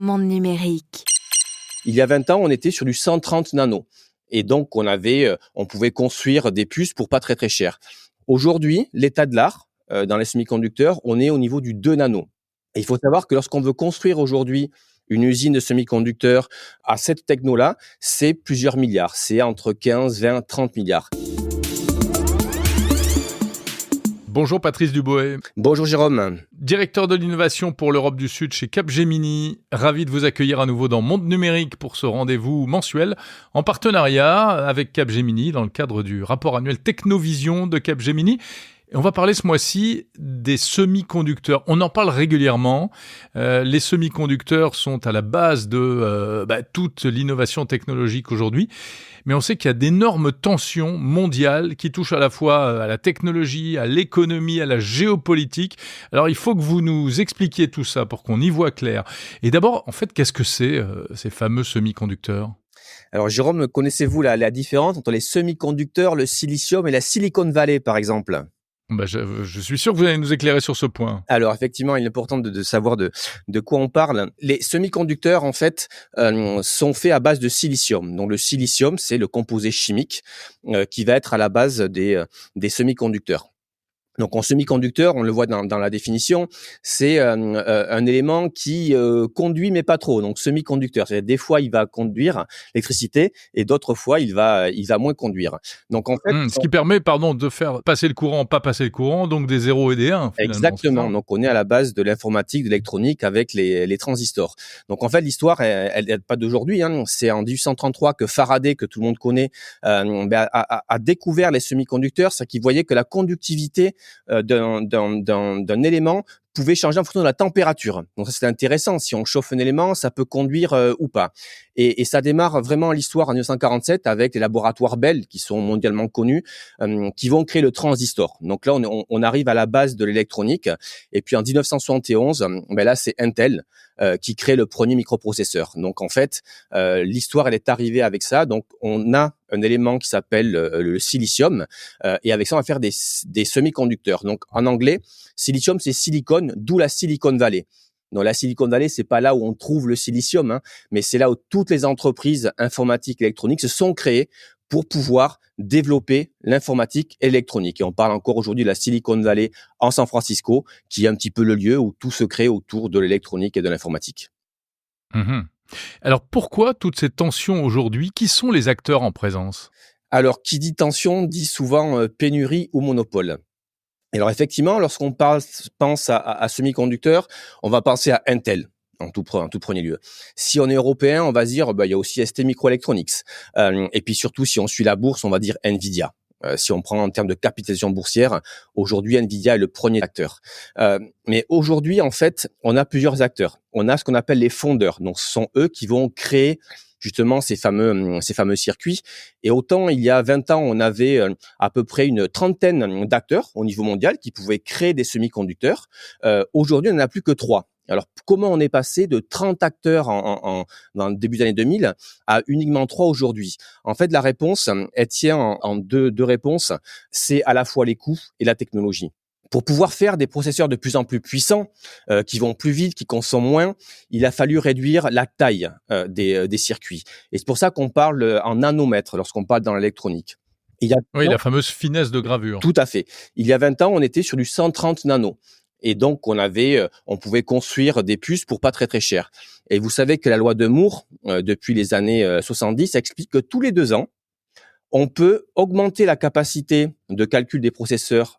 Monde numérique. Il y a 20 ans, on était sur du 130 nano. Et donc, on pouvait construire des puces pour pas très très cher. Aujourd'hui, l'état de l'art, dans les semi-conducteurs, on est au niveau du 2 nano. Et il faut savoir que lorsqu'on veut construire aujourd'hui une usine de semi-conducteurs à cette techno-là, c'est plusieurs milliards. C'est entre 15, 20, 30 milliards. Bonjour Patrice Duboé. Bonjour Jérôme. Directeur de l'innovation pour l'Europe du Sud chez Capgemini. Ravi de vous accueillir à nouveau dans Monde Numérique pour ce rendez-vous mensuel en partenariat avec Capgemini dans le cadre du rapport annuel Technovision de Capgemini. Et on va parler ce mois-ci des semi-conducteurs. On en parle régulièrement. Les semi-conducteurs sont à la base de toute l'innovation technologique aujourd'hui. Mais on sait qu'il y a d'énormes tensions mondiales qui touchent à la fois à la technologie, à l'économie, à la géopolitique. Alors il faut que vous nous expliquiez tout ça pour qu'on y voit clair. Et d'abord, en fait, qu'est-ce que c'est ces fameux semi-conducteurs ? Alors Jérôme, connaissez-vous la différence entre les semi-conducteurs, le silicium et la Silicon Valley par exemple ? Je suis sûr que vous allez nous éclairer sur ce point. Alors effectivement, il est important de savoir de quoi on parle. Les semi-conducteurs, en fait, sont faits à base de silicium. Donc le silicium, c'est le composé chimique qui va être à la base des semi-conducteurs. Donc en semi-conducteur, on le voit dans la définition, c'est un élément qui conduit mais pas trop. Donc semi-conducteur, c'est-à-dire des fois il va conduire l'électricité et d'autres fois il va moins conduire. Donc en fait, ce qui permet de faire passer le courant, pas passer le courant, donc des 0 et des 1 finalement. Exactement. Donc on est à la base de l'informatique, de l'électronique avec les transistors. Donc en fait l'histoire elle date pas d'aujourd'hui. C'est en 1833 que Faraday, que tout le monde connaît, a découvert les semi-conducteurs, c'est qu'il voyait que la conductivité d'un élément pouvait changer en fonction de la température. Donc ça c'est intéressant, si on chauffe un élément, ça peut conduire ou pas. Et ça démarre vraiment l'histoire en 1947 avec les laboratoires Bell qui sont mondialement connus, qui vont créer le transistor. Donc là on arrive à la base de l'électronique. Et puis en 1971, là c'est Intel qui crée le premier microprocesseur. Donc en fait, l'histoire elle est arrivée avec ça. Donc on a un élément qui s'appelle le silicium et avec ça on va faire des semi-conducteurs. Donc en anglais, silicium c'est silicone, d'où la Silicon Valley. Donc la Silicon Valley, c'est pas là où on trouve le silicium, mais c'est là où toutes les entreprises informatiques et électroniques se sont créées pour pouvoir développer l'informatique et l'électronique. Et on parle encore aujourd'hui de la Silicon Valley en San Francisco, qui est un petit peu le lieu où tout se crée autour de l'électronique et de l'informatique. Mmh. Alors pourquoi toutes ces tensions aujourd'hui ? Qui sont les acteurs en présence ? Alors, qui dit tension dit souvent pénurie ou monopole. Alors effectivement, lorsqu'on pense à semi-conducteurs, on va penser à Intel en tout premier lieu. Si on est européen, on va se dire il y a aussi ST Microelectronics. Et puis surtout, si on suit la bourse, on va dire Nvidia. Si on prend en termes de capitalisation boursière, aujourd'hui Nvidia est le premier acteur. Mais aujourd'hui, en fait, on a plusieurs acteurs. On a ce qu'on appelle les fondeurs. Donc, ce sont eux qui vont créer justement ces fameux circuits. Et autant il y a 20 ans, on avait à peu près une trentaine d'acteurs au niveau mondial qui pouvaient créer des semi-conducteurs. Aujourd'hui, on n'en a plus que 3. Alors, comment on est passé de 30 acteurs dans le début des années 2000 à uniquement 3 aujourd'hui ? En fait, la réponse, elle tient en deux réponses. C'est à la fois les coûts et la technologie. Pour pouvoir faire des processeurs de plus en plus puissants, qui vont plus vite, qui consomment moins, il a fallu réduire la taille des circuits. Et c'est pour ça qu'on parle en nanomètres lorsqu'on parle dans l'électronique. La fameuse finesse de gravure. Tout à fait. Il y a 20 ans, on était sur du 130 nano. Et donc, on pouvait construire des puces pour pas très très cher. Et vous savez que la loi de Moore, depuis les années 70, explique que tous les 2 ans, on peut augmenter la capacité de calcul des processeurs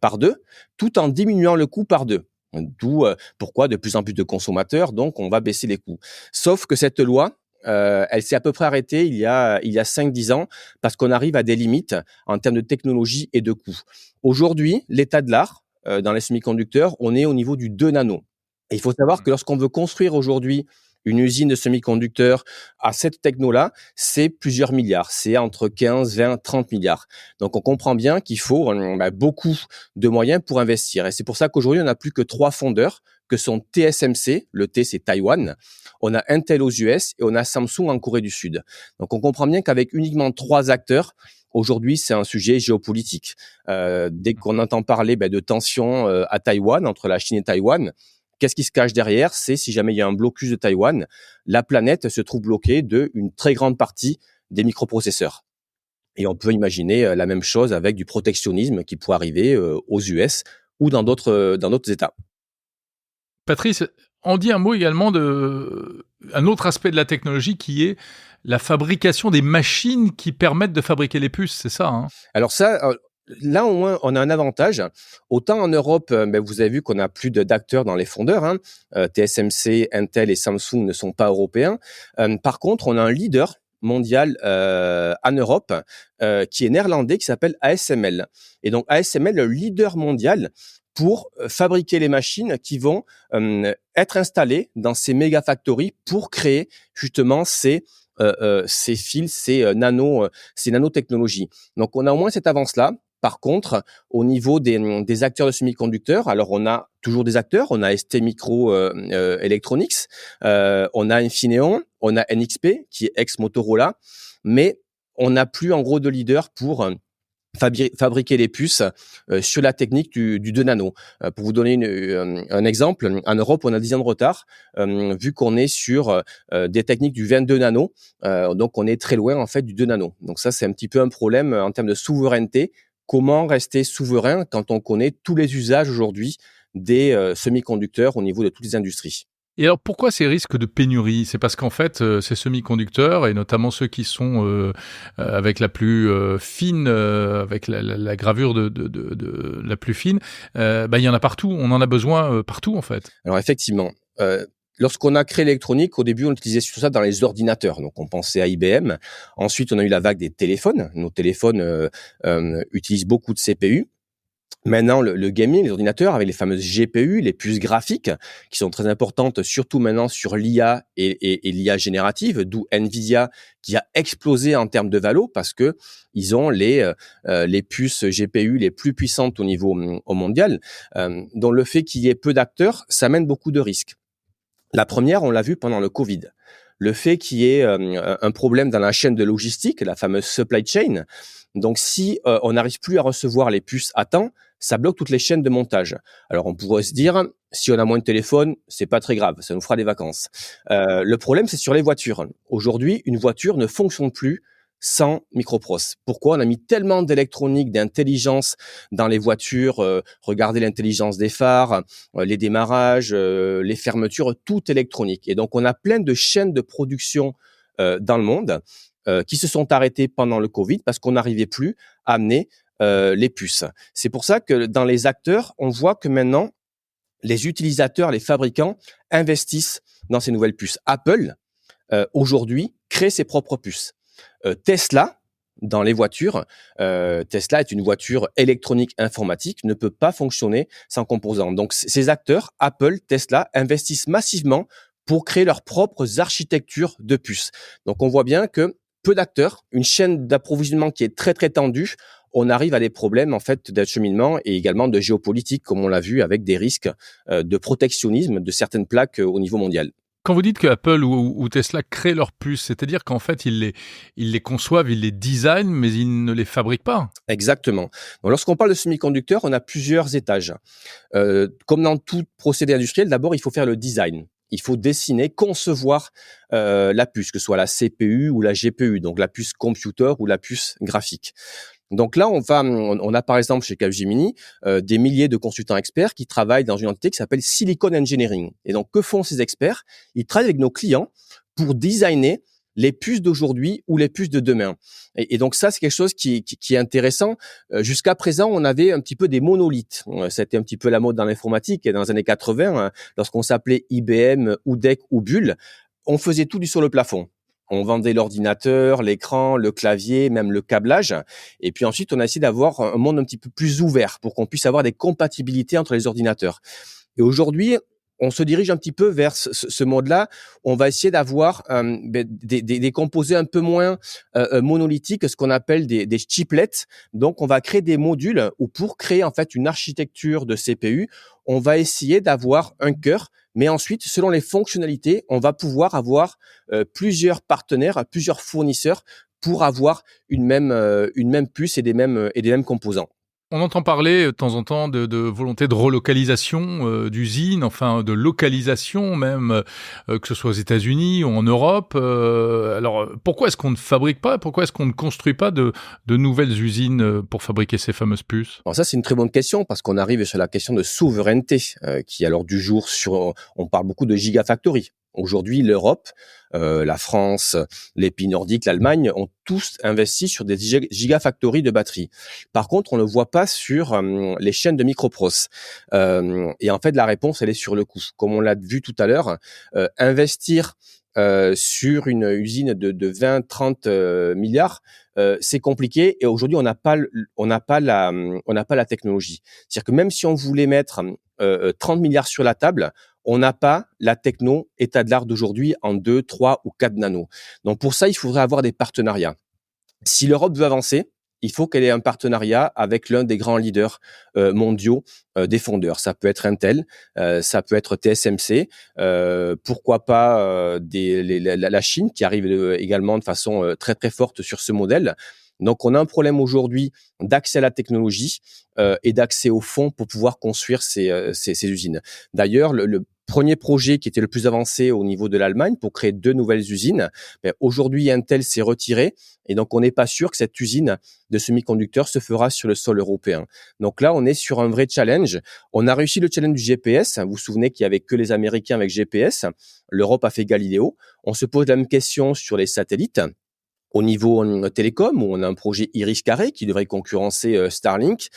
par 2, tout en diminuant le coût par 2. D'où pourquoi de plus en plus de consommateurs, donc on va baisser les coûts. Sauf que cette loi, elle s'est à peu près arrêtée il y a 5-10 ans parce qu'on arrive à des limites en termes de technologie et de coûts. Aujourd'hui, l'état de l'art dans les semi-conducteurs, on est au niveau du 2 nano. Et il faut savoir que lorsqu'on veut construire aujourd'hui une usine de semi-conducteurs à cette techno-là, c'est plusieurs milliards. C'est entre 15, 20, 30 milliards. Donc, on comprend bien qu'il faut beaucoup de moyens pour investir. Et c'est pour ça qu'aujourd'hui, on n'a plus que 3 fondeurs, que sont TSMC, le T, c'est Taïwan. On a Intel aux US et on a Samsung en Corée du Sud. Donc, on comprend bien qu'avec uniquement 3 acteurs, aujourd'hui, c'est un sujet géopolitique. Dès qu'on entend parler de tensions à Taïwan, entre la Chine et Taïwan, Qu'est-ce qui se cache derrière? C'est si jamais il y a un blocus de Taïwan, la planète se trouve bloquée d'une très grande partie des microprocesseurs. Et on peut imaginer la même chose avec du protectionnisme qui pourrait arriver aux US ou dans d'autres États. Patrice, on dit un mot également un autre aspect de la technologie qui est la fabrication des machines qui permettent de fabriquer les puces, c'est ça, hein? Alors ça, là au moins, on a un avantage. Autant en Europe, vous avez vu qu'on a plus d'acteurs dans les fondeurs. Hein. TSMC, Intel et Samsung ne sont pas européens. Par contre, on a un leader mondial en Europe qui est néerlandais, qui s'appelle ASML. Et donc ASML, le leader mondial pour fabriquer les machines qui vont être installées dans ces méga factories pour créer justement ces fils, ces nanotechnologies. Donc, on a au moins cette avance-là. Par contre, au niveau des acteurs de semi-conducteurs, alors on a toujours des acteurs. On a ST Micro Electronics, on a Infineon, on a NXP qui est ex-Motorola, mais on n'a plus en gros de leader pour fabriquer les puces sur la technique du 2 nano. Pour vous donner un exemple, en Europe, on a 10 ans de retard, vu qu'on est sur des techniques du 22 nano, donc on est très loin en fait du 2 nano. Donc ça, c'est un petit peu un problème en termes de souveraineté. Comment rester souverain quand on connaît tous les usages aujourd'hui des semi-conducteurs au niveau de toutes les industries? Et alors, pourquoi ces risques de pénurie? C'est parce qu'en fait, ces semi-conducteurs, et notamment ceux qui sont avec la plus fine, avec la gravure de la plus fine, il y en a partout. On en a besoin partout, en fait. Alors effectivement, lorsqu'on a créé l'électronique, au début, on utilisait surtout ça dans les ordinateurs. Donc, on pensait à IBM. Ensuite, on a eu la vague des téléphones. Nos téléphones utilisent beaucoup de CPU. Maintenant, le gaming, les ordinateurs, avec les fameuses GPU, les puces graphiques, qui sont très importantes, surtout maintenant sur l'IA et l'IA générative, d'où Nvidia qui a explosé en termes de valo parce que ils ont les puces GPU les plus puissantes au mondial. Donc, le fait qu'il y ait peu d'acteurs, ça mène beaucoup de risques. La première, on l'a vu pendant le Covid. Le fait qu'il y ait un problème dans la chaîne de logistique, la fameuse supply chain. Donc, si on n'arrive plus à recevoir les puces à temps, ça bloque toutes les chaînes de montage. Alors, on pourrait se dire, si on a moins de téléphones, c'est pas très grave, ça nous fera des vacances. Le problème, c'est sur les voitures. Aujourd'hui, une voiture ne fonctionne plus sans micropros. Pourquoi? On a mis tellement d'électronique, d'intelligence dans les voitures. Regardez l'intelligence des phares, les démarrages, les fermetures, tout électronique. Et donc, on a plein de chaînes de production dans le monde qui se sont arrêtées pendant le Covid parce qu'on n'arrivait plus à amener les puces. C'est pour ça que dans les acteurs, on voit que maintenant, les utilisateurs, les fabricants investissent dans ces nouvelles puces. Apple, aujourd'hui, crée ses propres puces. Tesla, dans les voitures, Tesla est une voiture électronique informatique, ne peut pas fonctionner sans composants. Donc, ces acteurs, Apple, Tesla, investissent massivement pour créer leurs propres architectures de puces. Donc, on voit bien que peu d'acteurs, une chaîne d'approvisionnement qui est très, très tendue, on arrive à des problèmes en fait d'acheminement et également de géopolitique, comme on l'a vu avec des risques de protectionnisme de certaines plaques au niveau mondial. Quand vous dites que Apple ou Tesla créent leurs puces, c'est-à-dire qu'en fait, ils les conçoivent, ils les designent, mais ils ne les fabriquent pas. Exactement. Donc, lorsqu'on parle de semi-conducteurs, on a plusieurs étages. Comme dans tout procédé industriel, d'abord, il faut faire le design. Il faut dessiner, concevoir la puce, que ce soit la CPU ou la GPU, donc la puce computer ou la puce graphique. Donc là, on a par exemple chez Capgemini des milliers de consultants experts qui travaillent dans une entité qui s'appelle Silicon Engineering. Et donc, que font ces experts? Ils travaillent avec nos clients pour designer les puces d'aujourd'hui ou les puces de demain. Et donc ça, c'est quelque chose qui est intéressant. Jusqu'à présent, on avait un petit peu des monolithes. C'était un petit peu la mode dans l'informatique. Et dans les années 80, lorsqu'on s'appelait IBM, Oudek ou Bull, on faisait tout du sur le plafond. On vendait l'ordinateur, l'écran, le clavier, même le câblage. Et puis ensuite, on a essayé d'avoir un monde un petit peu plus ouvert pour qu'on puisse avoir des compatibilités entre les ordinateurs. Et aujourd'hui, on se dirige un petit peu vers ce mode-là. On va essayer d'avoir des composés un peu moins monolithiques, ce qu'on appelle des chiplets. Donc, on va créer des modules où pour créer en fait une architecture de CPU, on va essayer d'avoir un cœur. Mais ensuite, selon les fonctionnalités, on va pouvoir avoir plusieurs partenaires, plusieurs fournisseurs pour avoir une même puce et des mêmes composants. On entend parler de temps en temps de volonté de relocalisation d'usines, enfin de localisation même, que ce soit aux États-Unis ou en Europe. Alors pourquoi est-ce qu'on ne fabrique pas, pourquoi est-ce qu'on ne construit pas de nouvelles usines pour fabriquer ces fameuses puces? Alors ça, c'est une très bonne question parce qu'on arrive sur la question de souveraineté qui est à l'ordre du jour. On parle beaucoup de gigafactory. Aujourd'hui, l'Europe, la France, les pays nordiques, l'Allemagne ont tous investi sur des gigafactories de batteries. Par contre, on ne le voit pas sur les chaînes de micropros. Et en fait, la réponse, elle est sur le coût. Comme on l'a vu tout à l'heure, investir sur une usine de 20-30 milliards, c'est compliqué. Et aujourd'hui, on n'a pas la technologie. C'est-à-dire que même si on voulait mettre 30 milliards sur la table, on n'a pas la techno état de l'art d'aujourd'hui en 2, 3 ou 4 nanos. Donc pour ça, il faudrait avoir des partenariats. Si l'Europe veut avancer, il faut qu'elle ait un partenariat avec l'un des grands leaders mondiaux des fondeurs. Ça peut être Intel, ça peut être TSMC, pourquoi pas la Chine qui arrive également de façon très très forte sur ce modèle. Donc on a un problème aujourd'hui d'accès à la technologie et d'accès aux fonds pour pouvoir construire ces usines. D'ailleurs, le premier projet qui était le plus avancé au niveau de l'Allemagne pour créer 2 nouvelles usines, aujourd'hui Intel s'est retiré et donc on n'est pas sûr que cette usine de semi-conducteurs se fera sur le sol européen. Donc là, on est sur un vrai challenge. On a réussi le challenge du GPS. Vous vous souvenez qu'il y avait que les Américains avec GPS. L'Europe a fait Galileo. On se pose la même question sur les satellites. Au niveau télécom, où on a un projet Iris Carré qui devrait concurrencer Starlink.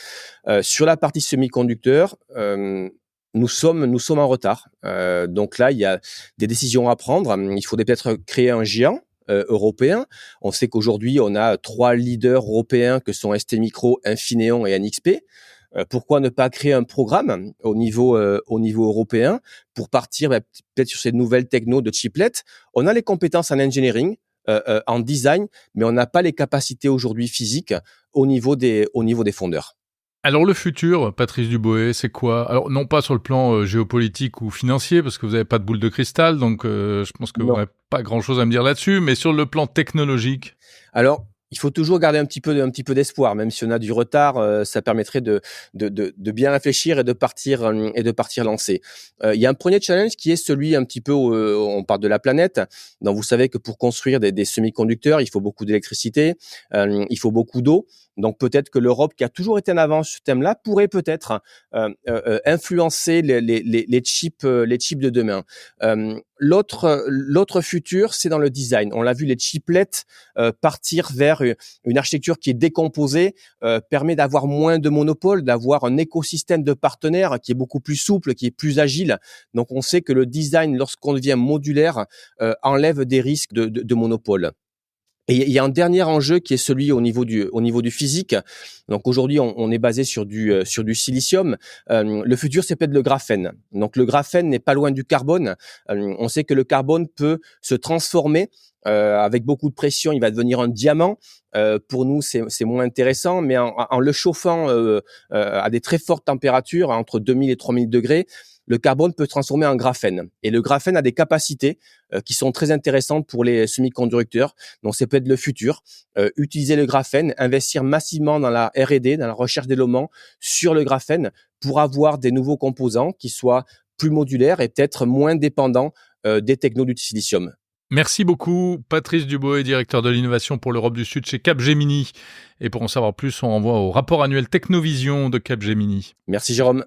Sur la partie semi-conducteur, nous sommes en retard. Donc là, il y a des décisions à prendre. Il faudrait peut-être créer un géant européen. On sait qu'aujourd'hui, on a 3 leaders européens que sont STMicro, Infineon et NXP. Pourquoi ne pas créer un programme au niveau européen pour partir peut-être sur ces nouvelles technos de chiplets? On a les compétences en engineering, en design, mais on n'a pas les capacités aujourd'hui physiques au niveau des fondeurs. Alors le futur, Patrice Duboët, c'est quoi? Alors non pas sur le plan géopolitique ou financier, parce que vous n'avez pas de boule de cristal, donc je pense que vous n'aurez pas grand-chose à me dire là-dessus, mais sur le plan technologique. Alors, il faut toujours garder un petit peu d'espoir, même si on a du retard, ça permettrait de bien réfléchir et de partir lancer. Il y a un premier challenge qui est celui un petit peu où on parle de la planète. Donc vous savez que pour construire des semi-conducteurs, il faut beaucoup d'électricité, il faut beaucoup d'eau. Donc peut-être que l'Europe, qui a toujours été en avance sur ce thème-là, pourrait peut-être influencer les chips de demain. L'autre futur, c'est dans le design. On l'a vu, les chiplets partir vers une architecture qui est décomposée permet d'avoir moins de monopoles, d'avoir un écosystème de partenaires qui est beaucoup plus souple, qui est plus agile. Donc on sait que le design, lorsqu'on devient modulaire, enlève des risques de monopole. Et il y a un dernier enjeu qui est celui au niveau du physique. Donc aujourd'hui, on est basé sur du silicium. Le futur, c'est peut-être le graphène. Donc le graphène n'est pas loin du carbone. On sait que le carbone peut se transformer avec beaucoup de pression. Il va devenir un diamant. Pour nous, c'est moins intéressant, mais en le chauffant à des très fortes températures, entre 2000 et 3000 degrés, le carbone peut se transformer en graphène. Et le graphène a des capacités qui sont très intéressantes pour les semi-conducteurs. Donc, c'est peut-être le futur. Utiliser le graphène, investir massivement dans la R&D, dans la recherche d'éléments sur le graphène pour avoir des nouveaux composants qui soient plus modulaires et peut-être moins dépendants des technos du silicium. Merci beaucoup, Patrice Duboët, directeur de l'innovation pour l'Europe du Sud chez Capgemini. Et pour en savoir plus, on renvoie au rapport annuel Technovision de Capgemini. Merci, Jérôme.